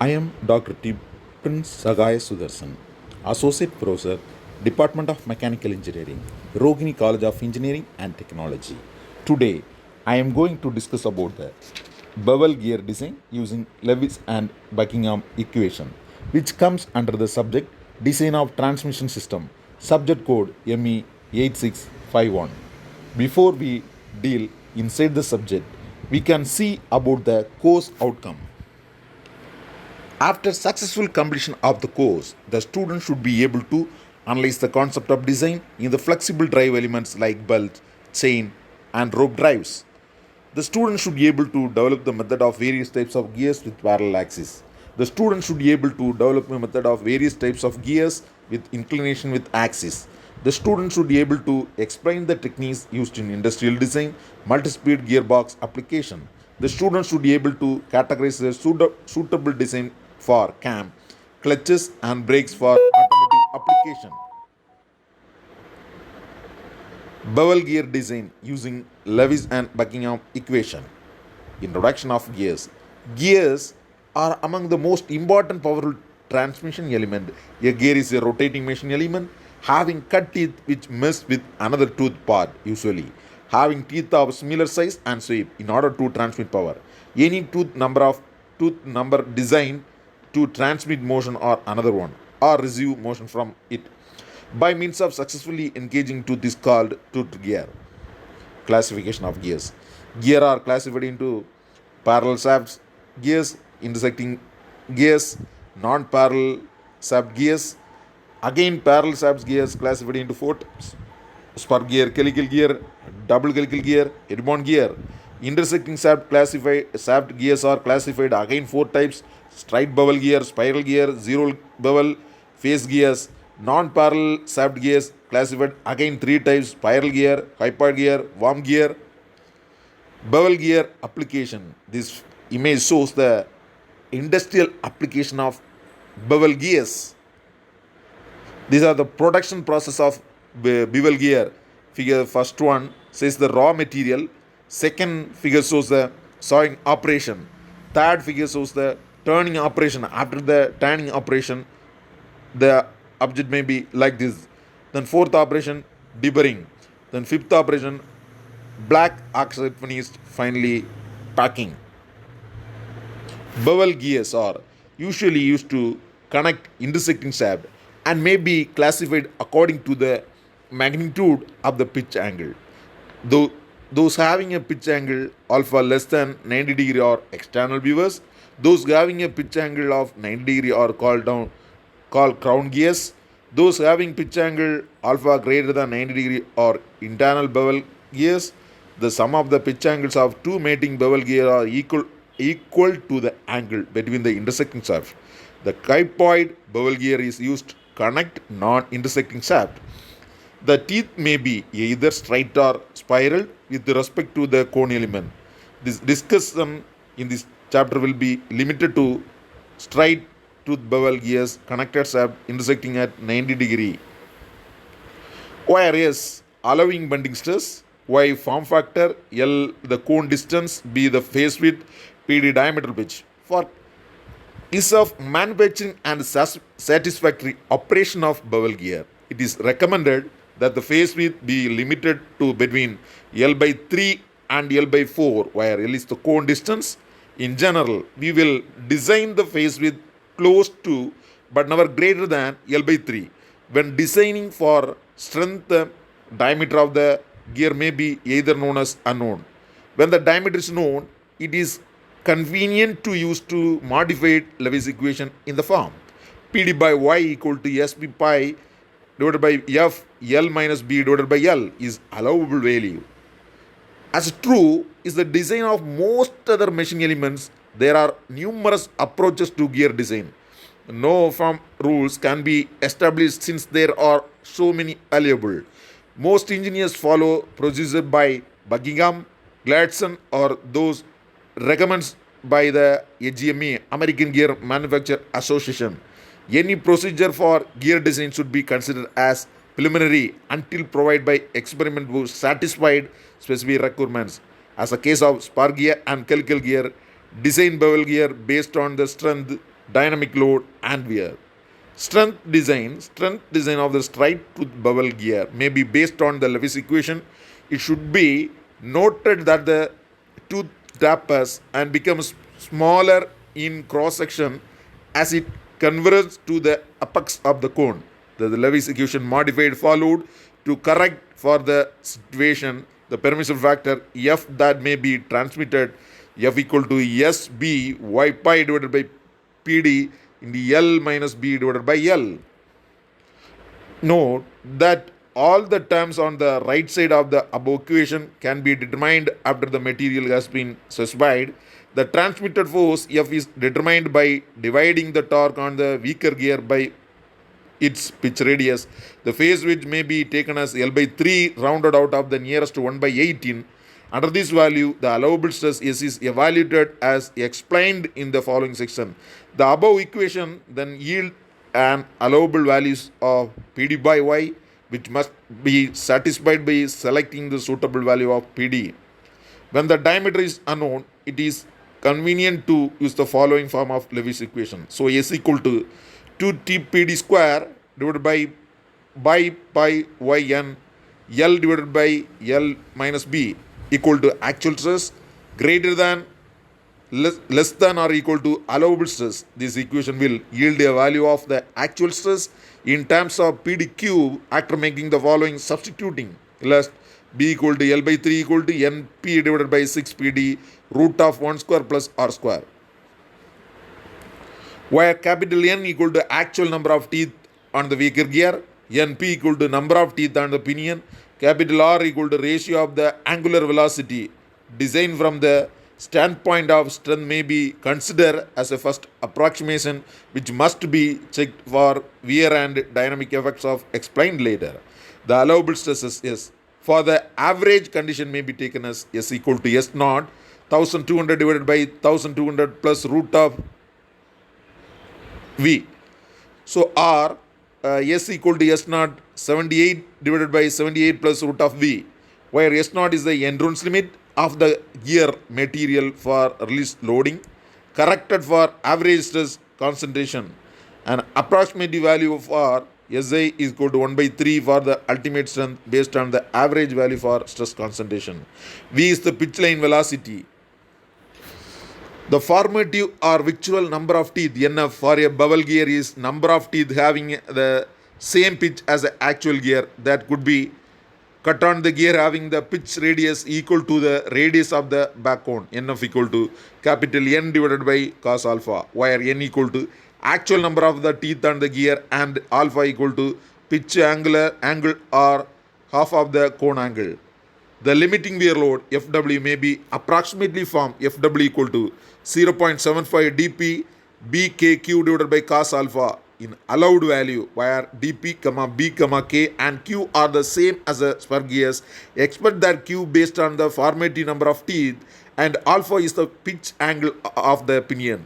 I am Dr. Sahaya Sudherson, Associate Professor, Department of Mechanical Engineering, Rogini College of Engineering and Technology. Today, I am going to discuss about the bevel gear design using Lewis and Buckingham equation, which comes under the subject Design of Transmission System, subject code ME8651. Before we deal inside the subject, we can see about the course outcome. After successful completion of the course, the student should be able to analyze the concept of design in the flexible drive elements like belt, chain, and rope drives. The student should be able to develop the method of various types of gears with parallel axis. The student should be able to develop a method of various types of gears with inclination with axis. The student should be able to explain the techniques used in industrial design, multi-speed gearbox application. The student should be able to categorize the suitable design for cam, clutches and brakes for automotive application. Bevel gear design using Lewis and Buckingham equation. Introduction of gears. Gears are among the most important powerful transmission element. A gear is a rotating machine element having cut teeth which mess with another tooth part, usually having teeth of similar size and shape in order to transmit power. Any tooth number designed to transmit motion or another one or receive motion from it by means of successfully engaging tooth is called tooth gear. Classification of gears. Gear are classified into parallel shaft gears, intersecting gears, non-parallel shaft gears. Again, parallel shaft gears classified into four types: spur gear, helical gear, double helical gear, head-on gear. Intersecting shaft gears are classified again four types: straight bevel gear, spiral gear, zero bevel, phase gears. Non-parallel shaft gears classified again three types: spiral gear, hypoid gear, worm gear. Bevel gear application. This image shows the industrial application of bevel gears. These are the production process of bevel gear. Figure first one says the raw material. Second figure shows the sawing operation. Third figure shows the turning operation. After the turning operation, the object may be like this. Then fourth operation, deburring. Then fifth operation, black oxide finished, finally packing. Bevel gears are usually used to connect intersecting shaft and may be classified according to the magnitude of the pitch angle. Those having a pitch angle alpha less than 90 degree are external viewers. Those having a pitch angle of 90 degree are called crown gears. Those having pitch angle alpha greater than 90 degree are internal bevel gears. The sum of the pitch angles of two mating bevel gear are equal to the angle between the intersecting shafts. The hypoid bevel gear is used to connect non-intersecting shaft. The teeth may be either straight or spiral with respect to the cone element. This discussion in this chapter will be limited to straight tooth bevel gears, connected shaft intersecting at 90 degree. Wire S, allowing bending stress. Y, form factor. L, the cone distance. B, the face width. PD, diameter pitch. For ease of manufacturing and satisfactory operation of bevel gear, it is recommended that the face width be limited to between L by 3 and L by 4, where L is the cone distance. In general, we will design the face width close to but never greater than L by 3. When designing for strength, the diameter of the gear may be either known as unknown. When the diameter is known, it is convenient to use to modify Lewis equation in the form PD by Y equal to SP pi divided by F L minus B divided by L is allowable value. As true is the design of most other machine elements, there are numerous approaches to gear design. No firm rules can be established since there are so many available. Most engineers follow procedure by Buckingham, Gladson, or those recommended by the AGMA, American Gear Manufacturer Association. Any procedure for gear design should be considered as preliminary until provided by experiment who satisfied specific requirements. As a case of spur gear and helical gear, design bevel gear based on the strength dynamic load, and wear. Strength design of the straight tooth bevel gear may be based on the Lewis equation. It should be noted that the tooth tapers and becomes smaller in cross section as it converges to the apex of the cone. The Lewis equation modified followed to correct for the situation the permissive factor f that may be transmitted f equal to sb y pi divided by pd in the L minus B divided by L. Note that all the terms on the right side of the above equation can be determined after the material has been specified. The transmitted force F is determined by dividing the torque on the weaker gear by its pitch radius. The phase width may be taken as L by 3 rounded out of the nearest 1 by 18. Under this value, the allowable stress S is evaluated as explained in the following section. The above equation then yield an allowable values of PD by Y, which must be satisfied by selecting the suitable value of PD. When the diameter is unknown, it is convenient to use the following form of Lewis equation. So S equal to 2T PD square divided by pi yn L divided by L minus B equal to actual stress greater than less than or equal to allowable stress. This equation will yield a value of the actual stress in terms of PD cube after making the following substituting. Lest B equal to L by 3 equal to NP divided by 6 PD root of 1 square plus R square. Where capital N equal to actual number of teeth on the weaker gear, NP equal to number of teeth on the pinion, capital R equal to ratio of the angular velocity. Design from the standpoint of strength may be considered as a first approximation which must be checked for wear and dynamic effects of explained later. The allowable stresses is for the average condition may be taken as S equal to S naught 1200 divided by 1200 plus root of V. So R S equal to S naught 78 divided by 78 plus root of V, where S naught is the endurance limit of the gear material for release loading, corrected for average stress concentration. An approximate value for SA is equal to 1 by 3 for the ultimate strength based on the average value for stress concentration. V is the pitch line velocity. The formative or virtual number of teeth NF for a bevel gear is number of teeth having the same pitch as the actual gear that could be cut on the gear having the pitch radius equal to the radius of the back cone. NF equal to capital N divided by cos alpha, where N equal to actual number of the teeth on the gear and alpha equal to pitch angle or half of the cone angle. The limiting wear load FW may be approximately from FW equal to 0.75 dp bkq divided by cos alpha in allowed value, where dp, b, k and q are the same as the spur gears. Expect that q based on the formative number of teeth and alpha is the pitch angle of the pinion.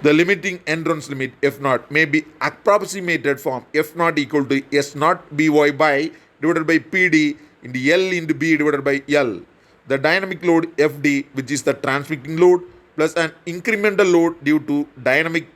The limiting endurance limit F naught may be approximated from F naught equal to S naught by by divided by PD into L into B divided by L. The dynamic load FD, which is the transmitting load, plus an incremental load due to dynamic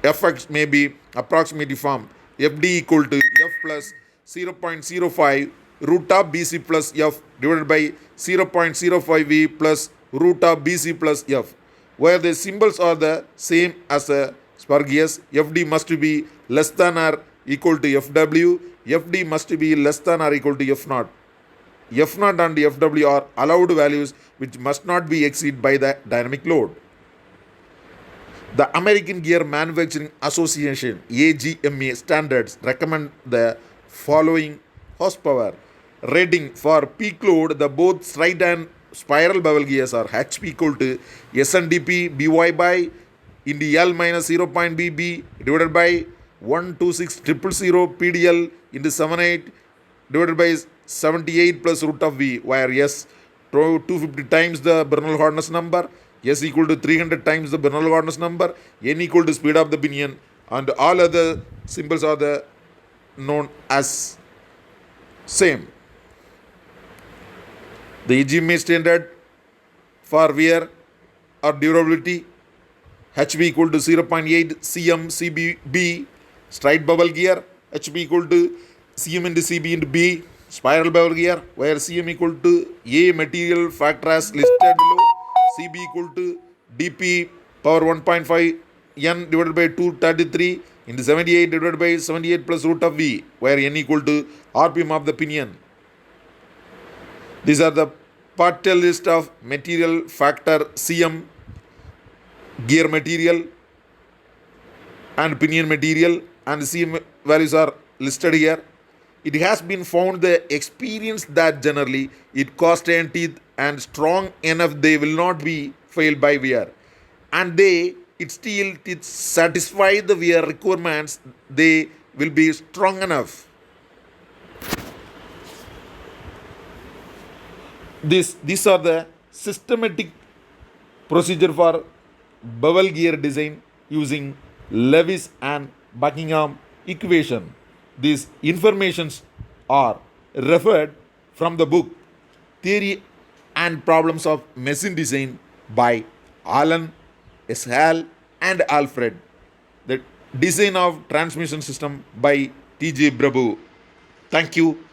effects may be approximately from FD equal to F plus 0.05 root of BC plus F divided by 0.05V plus root of BC plus F. Where the symbols are the same as the spur gears, FD must be less than or equal to FW, FD must be less than or equal to F naught. F naught and FW are allowed values which must not be exceeded by the dynamic load. The American Gear Manufacturing Association AGMA standards recommend the following horsepower rating for peak load. The both straight and spiral bevel gears are HP equal to SNDP by by into L minus 0.BB divided by 126,000 PDL into 78 divided by 78 plus root of V, where S 250 times the Bernal hardness number, S equal to 300 times the Bernal hardness number, N equal to speed of the pinion, and all other symbols are the known as same. The AGMA standard for wear or durability. HB equal to 0.8 cm CBB, straight bevel gear. HB equal to cm into CB into B, spiral bevel gear, where cm equal to A material factor as listed below, CB equal to dp power 1.5 n divided by 233 into 78 divided by 78 plus root of v, where n equal to rpm of the pinion. These are the partial list of material factor cm, gear material and pinion material, and the cm values are listed here. It has been found the experience that generally it cost and teeth and strong enough they will not be failed by wear, and it still it satisfy the wear requirements, they will be strong enough. These are the systematic procedure for bevel gear design using Lewis and Buckingham equation. These informations are referred from the book Theory and Problems of Machine Design by Alan S. Hall and Alfred. The Design of Transmission System by T.J. Prabhu. Thank you.